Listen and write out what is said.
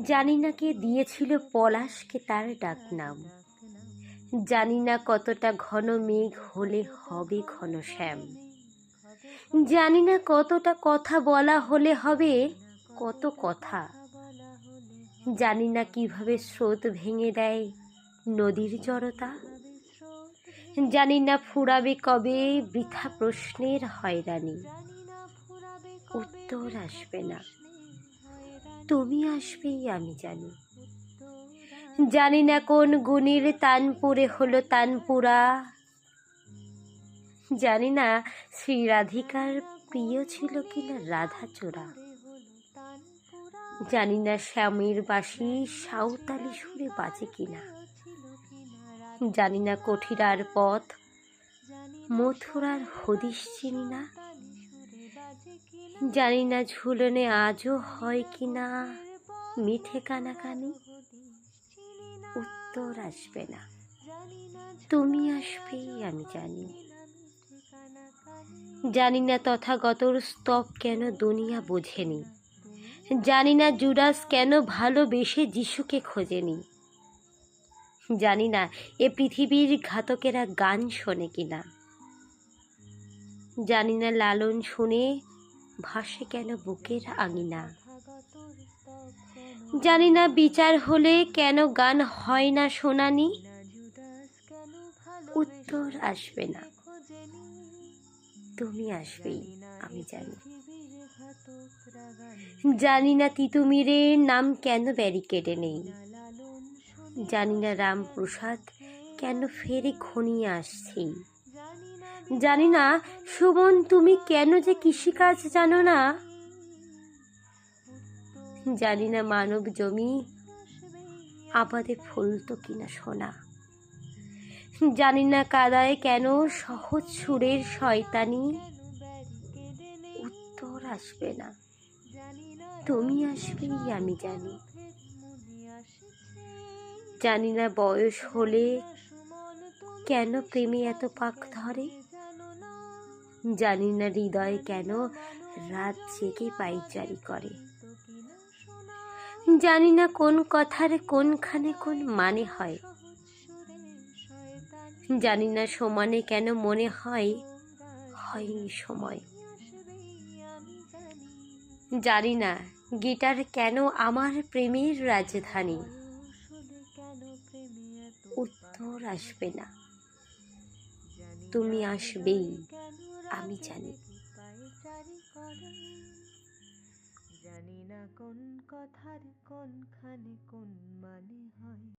জানি না কে দিয়েছিল পলাশকে তার ডাকনাম, জানি না কতটা ঘন মেঘ হলে হবে ঘন শ্যাম, জানি না কতটা কথা বলা হলে হবে কত কথা, জানি না কিভাবে স্রোত ভেঙে দেয় নদীর জড়তা, জানি না ফুরাবে কবে বৃথা প্রশ্নের হয়রানি। উত্তর আসবে না, তুমি আসবেই আমি জানি। জানি না কোন গুণের তানপুরে হলো তানপুরা, জানি না শ্রী রাধিকার প্রিয় ছিল কিনা রাধাচূড়া, জানি না শ্যামের বাঁশি সাঁওতালি সুরে বাজে কিনা, জানি না কঠিরার পথ মথুরার হদিশ চিনি না, জানি না ঝুলনে আজও হয় কিনা মিঠে কানাকানি। উত্তর আসবে না, তুমি আসবেই আমি জানি। জানি না তথাগতর স্তব কেন দুনিয়া বোঝেনি, জানি না জুডাস কেন ভালোবেসে যিশুকে খোঁজেনি, জানি না এ পৃথিবীর ঘাতকেরা গান শোনে কিনা, জানি না লালন শুনে ভাসে কেন বুকের আঙিনা, জানি না বিচার হলে কেন গান হয় না শোনানি। উত্তর আসবে না, তুমি আসবেই আমি জানি। জানি না তিতুমিরের নাম কেন ব্যারিকেডে নেই, জানি না রামপ্রসাদ কেন ফেরে ঘনিয়ে আসছেই, জানি না সুমন তুমি কেন যে কৃষিকাজ জানো না, জানি না মানব জমি আবাদে ফলতো কিনা সোনা, জানি না কাদায় কেন সহজ সুরের শয়তানি। উত্তর আসবে না, তুমি আসবেই আমি জানি। জানি না বয়স হলে কেন প্রেমে এত পাক ধরে, জানি না হৃদয় কেন রাত জেগে পায়চারি করে, জানি না কোন কথার কোনখানে কোন মানে হয়, জানি না সমানে কেন মনে হয় হয়নি সময়, জানি না গিটার কেন আমার প্রেমের রাজধানী। উত্তর আসবে না, তুমি আসবেই আমি জানি। জানি না কোন কথার কোনখানে কোন